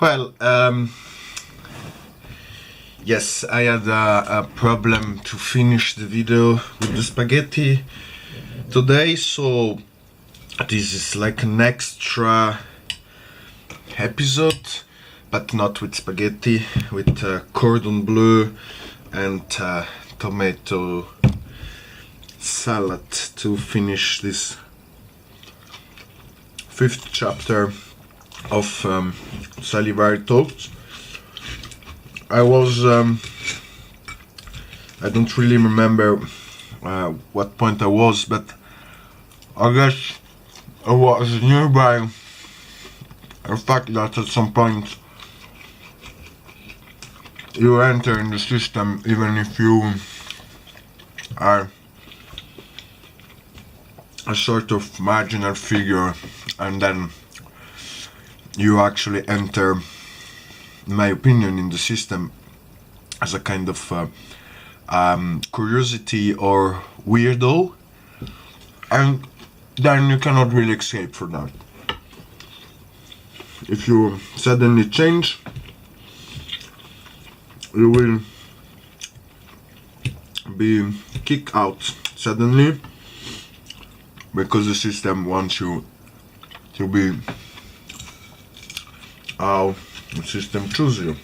Well, yes, I had a problem to finish the video with the spaghetti today, so this is like an extra episode, but not with spaghetti, with cordon bleu and tomato salad to finish this 5th chapter of Salivari Thoughts. I don't really remember what point I was, but I guess I was nearby the fact that at some point you enter in the system even if you are a sort of marginal figure, and then you actually enter, in my opinion, in the system as a kind of curiosity or weirdo, and then you cannot really escape from that. If you suddenly change, you will be kicked out suddenly because the system wants you to be how the system chooses you.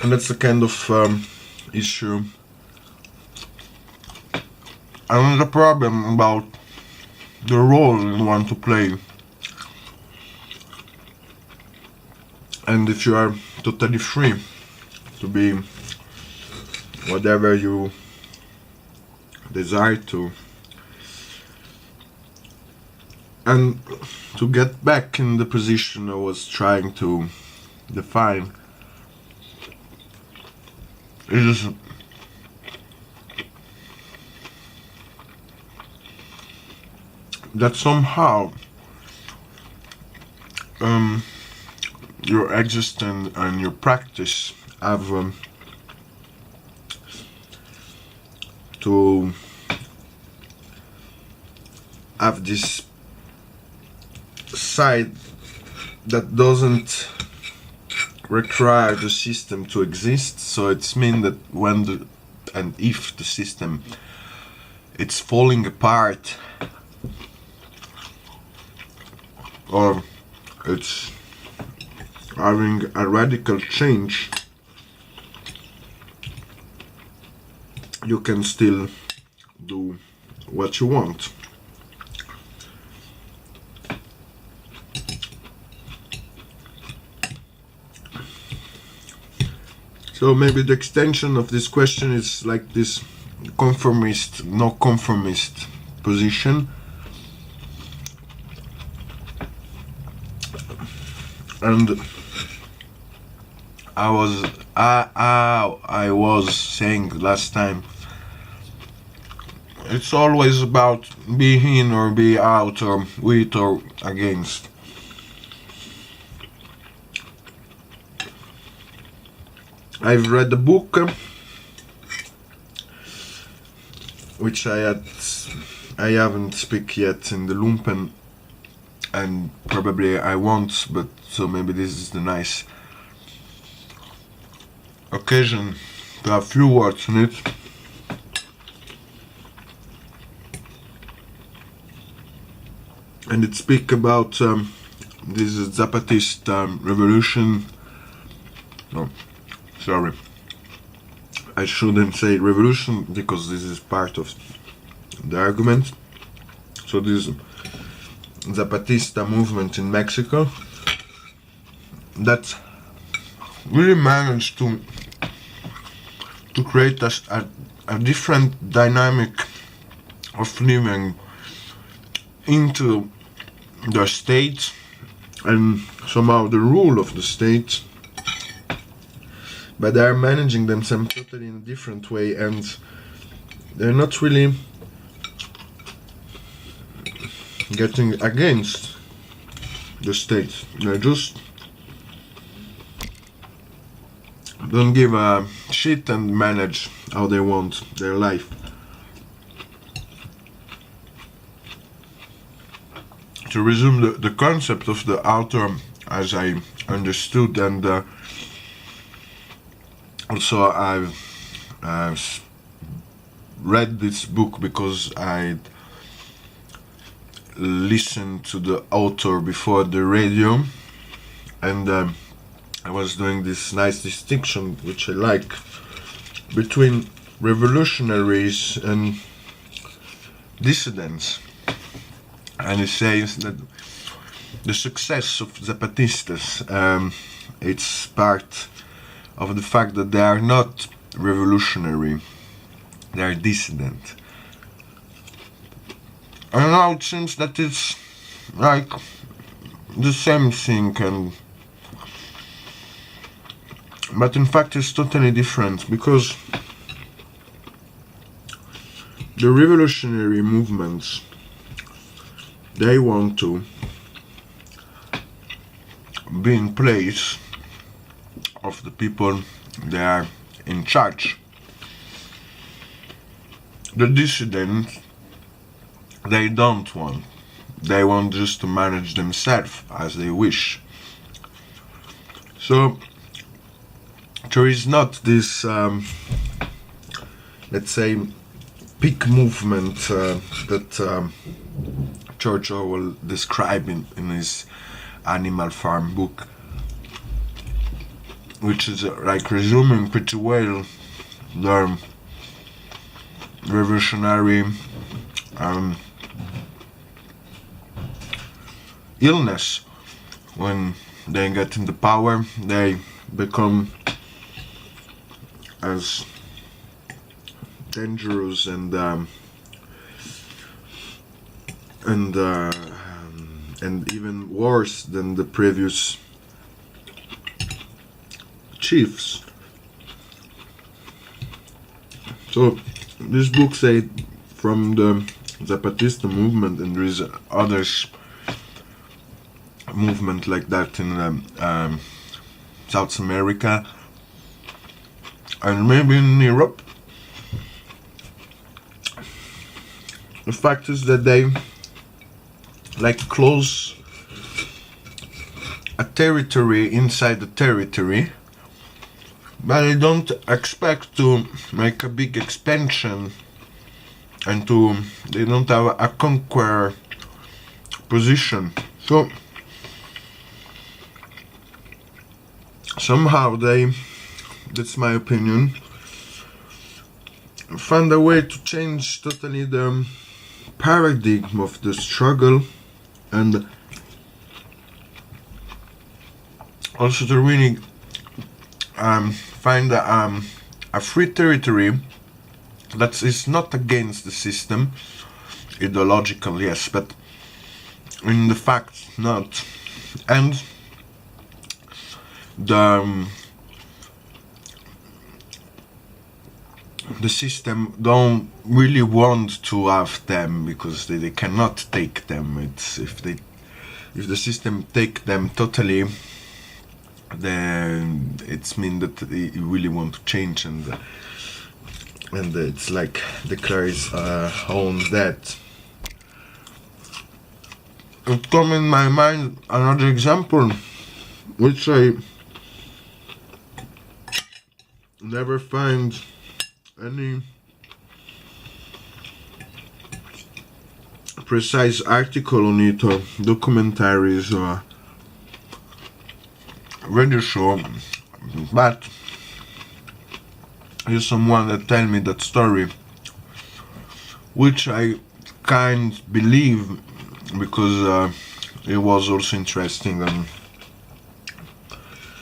And that's the kind of issue. And the problem about the role you want to play. And if you are totally free to be whatever you desire to, and to get back in the position I was trying to define, is that somehow your existence and your practice have to have this side that doesn't require the system to exist. So it's mean that when and if the system it's falling apart or it's having a radical change, you can still do what you want. So maybe the extension of this question is like this conformist, no conformist position. And I was saying last time, it's always about be in or be out, or with or against. I've read a book which I haven't speak yet in the Lumpen, and probably I won't, but so maybe this is the nice occasion to have a few words on it. And it speak about this Zapatist revolution. No, sorry, I shouldn't say revolution because this is part of the argument. So this Zapatista movement in Mexico that really managed to create a different dynamic of living into the state and somehow the rule of the state, but they are managing themselves totally in a different way, and they're not really getting against the state. They just don't give a shit and manage how they want their life. To resume the concept of the author as I understood, and also I've read this book because I listened to the author before the radio, and I was doing this nice distinction, which I like, between revolutionaries and dissidents. And he says that the success of Zapatistas, it's part of the fact that they are not revolutionary, they are dissident. And now it seems that it's like the same thing, but in fact it's totally different, because the revolutionary movements, they want to be in place of the people they are in charge. The dissidents, they don't want. They want just to manage themselves as they wish. So there is not this, let's say, peak movement that George Orwell described in his Animal Farm book, which is like resuming pretty well the revolutionary illness. When they get into power, they become as dangerous and even worse than the previous chiefs. So this book said from the Zapatista movement, and there is others movement like that in South America and maybe in Europe. The fact is that they like close a territory inside the territory, but they don't expect to make a big expansion, and they don't have a conquer position. So somehow they, that's my opinion, find a way to change totally the paradigm of the struggle, and also to really find a free territory that is not against the system, ideological, yes, but in the fact not. And the system don't really want to have them, because they cannot take them. It's if the system take them totally, then it's mean that they really want to change, and it's like declares own death. It come in my mind another example, which I never find any precise article on it, or documentaries or radio show, but here's someone that tell me that story, which I can't believe, because it was also interesting and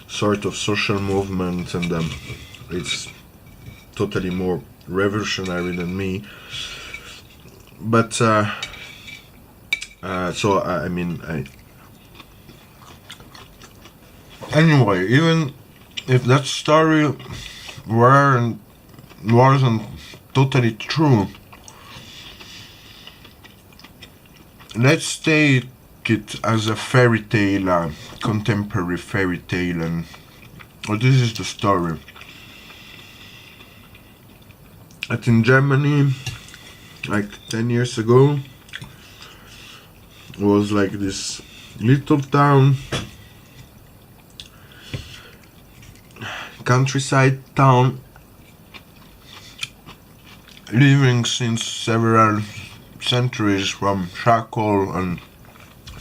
sort of social movement, and it's totally more revolutionary than me. But so I mean, anyway, even if that story wasn't totally true, let's take it as a fairy tale, a contemporary fairy tale, and this is the story. That in Germany, like 10 years ago, was like this little town countryside town, living since several centuries from charcoal and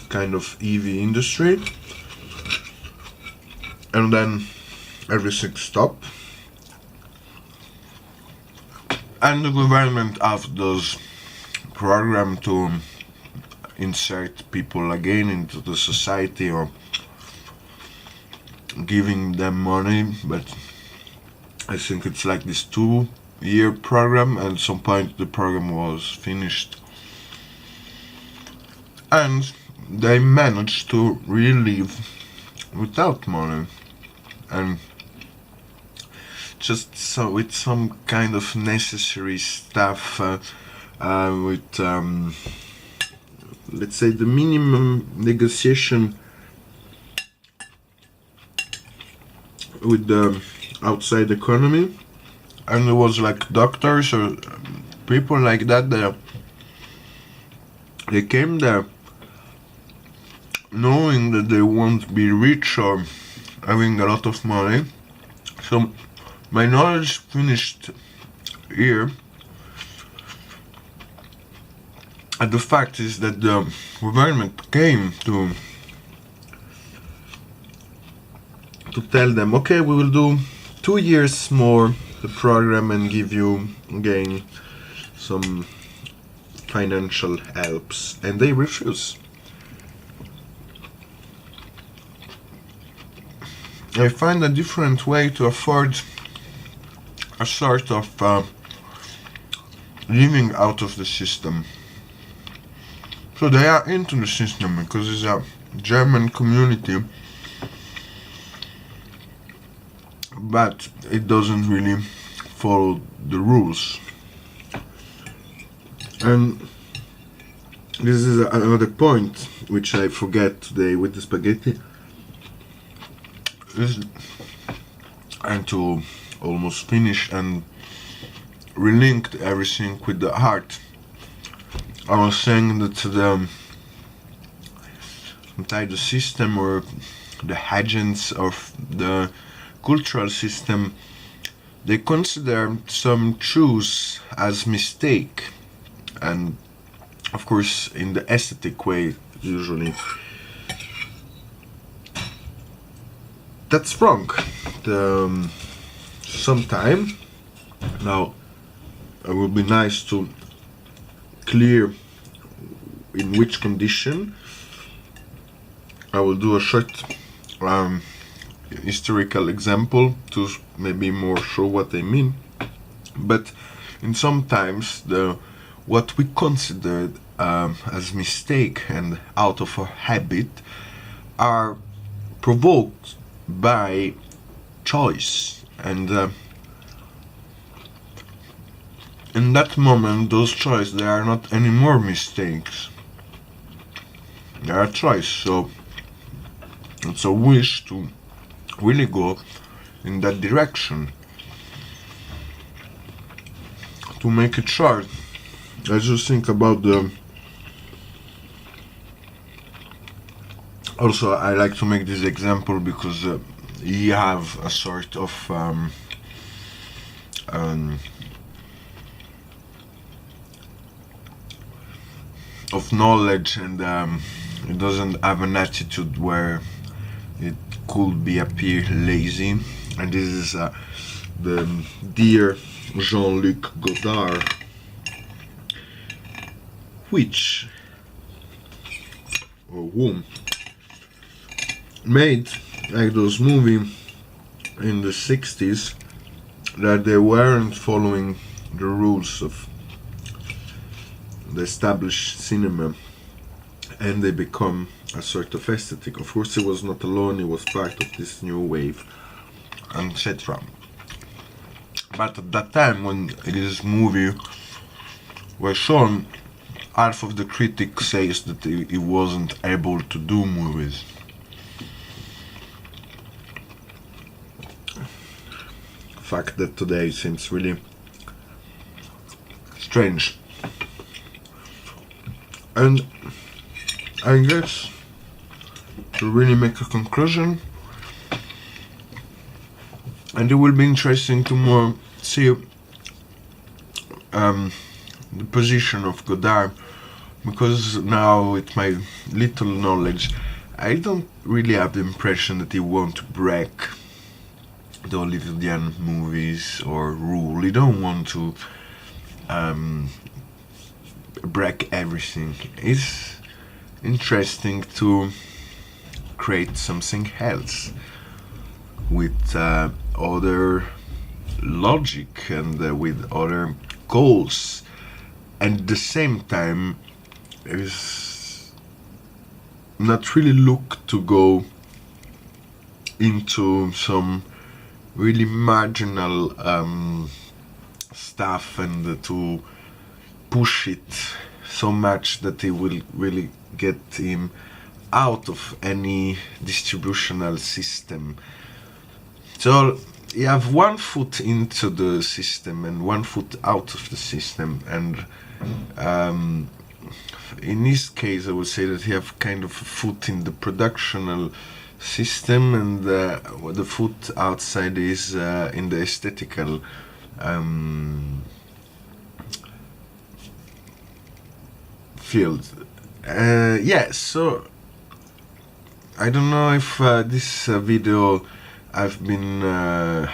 kind of EV industry, and then everything stopped, and the government have those program to insert people again into the society or giving them money, but I think it's like this 2-year program, and at some point the program was finished, and they managed to really live without money, and just so with some kind of necessary stuff, with let's say the minimum negotiation with the outside economy, and there was like doctors or people like that. They came there knowing that they won't be rich or having a lot of money. So my knowledge finished here, and the fact is that the government came to tell them, okay, we will do 2 years more the program and give you again some financial helps, and they refuse. I find a different way to afford a sort of living out of the system. So they are into the system because it's a German community, but it doesn't really follow the rules. And this is another point which I forget today with the spaghetti, and to almost finish and relinked everything with the art. I was saying that the system or the agents of the cultural system, they consider some truths as mistake, and of course in the aesthetic way usually. That's wrong. Sometime now it would be nice to clear in which condition. I will do a short historical example to maybe more show what I mean. But in sometimes what we considered as mistake and out of a habit are provoked by choice, and in that moment those choices, they are not anymore mistakes, they are choice. So it's a wish to really go in that direction. To make it short, I just think about also I like to make this example because you have a sort of knowledge, and it doesn't have an attitude where it could be appear lazy. And this is the dear Jean-Luc Godard, whom made like those movies in the 60s that they weren't following the rules of the established cinema, and they become a sort of aesthetic. Of course, he was not alone, he was part of this new wave, etc. But at that time, when this movie was shown, half of the critics says that he wasn't able to do movies. Fact that today seems really strange. And I guess to really make a conclusion, And it will be interesting to more see the position of Godard, because now with my little knowledge I don't really have the impression that he want to break the Hollywoodian movies or rule. He don't want to break everything. It's interesting to create something else with other logic and with other goals, and at the same time is not really look to go into some really marginal stuff and to push it so much that it will really get him out of any distributional system. So you have one foot into the system and one foot out of the system, and in this case I would say that you have kind of a foot in the productional system, and the foot outside is in the aesthetical field. So I don't know if this video I've been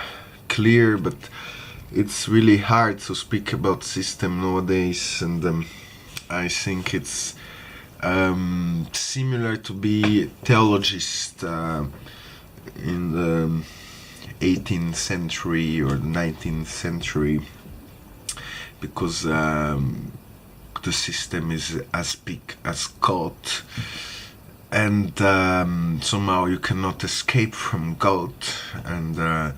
clear, but it's really hard to speak about system nowadays, and I think it's similar to be theologist in the 18th century or the 19th century, because the system is as big as God, and somehow you cannot escape from God. And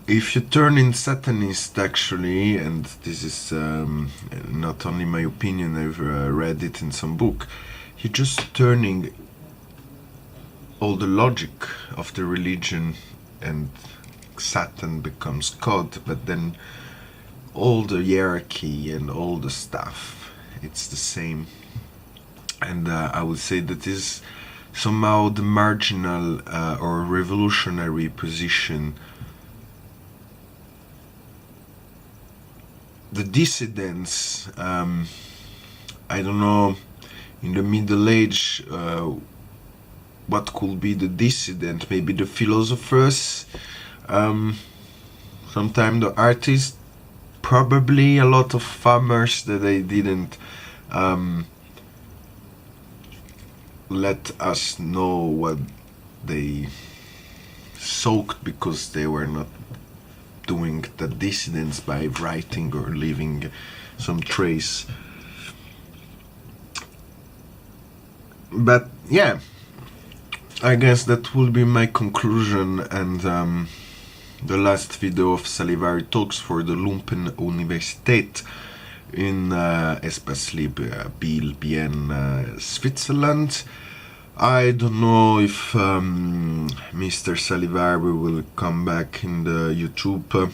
if you turn in Satanist, actually, and this is not only my opinion, I've read it in some book, you're just turning all the logic of the religion, and Satan becomes God, but then all the hierarchy and all the stuff, it's the same. And I would say that is somehow the marginal or revolutionary position. The dissidence, I don't know, in the Middle Age, what could be the dissident? Maybe the philosophers, sometimes the artists, probably a lot of farmers that they didn't let us know what they soaked, because they were not doing the dissidence by writing or leaving some trace. But yeah, I guess that will be my conclusion, and the last video of Salivari Talks for the Lumpen Universität in especially Biel, Bienne, Switzerland. I don't know if Mr. Salivari will come back in the YouTube.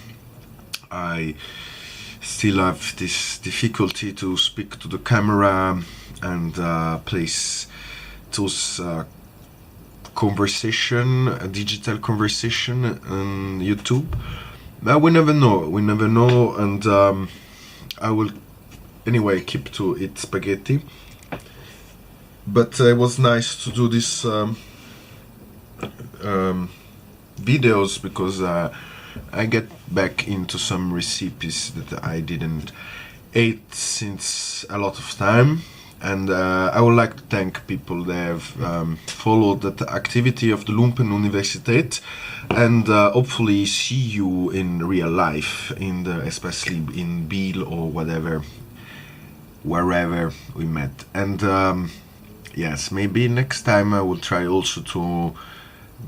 I still have this difficulty to speak to the camera and place those conversation, a digital conversation on YouTube. But we never know, and I will anyway keep to eat spaghetti. But it was nice to do this videos, because I get back into some recipes that I didn't eat since a lot of time. And I would like to thank people that have followed the activity of the Lumpen Universität, and hopefully see you in real life, especially in Biel or whatever, wherever we met. And yes, maybe next time I will try also to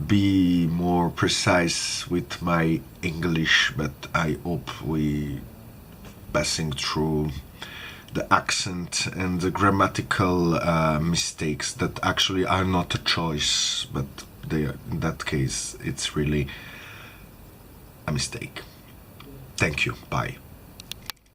be more precise with my English, but I hope we passing through the accent and the grammatical mistakes that actually are not a choice, but they are, in that case it's really a mistake. Thank you. Bye.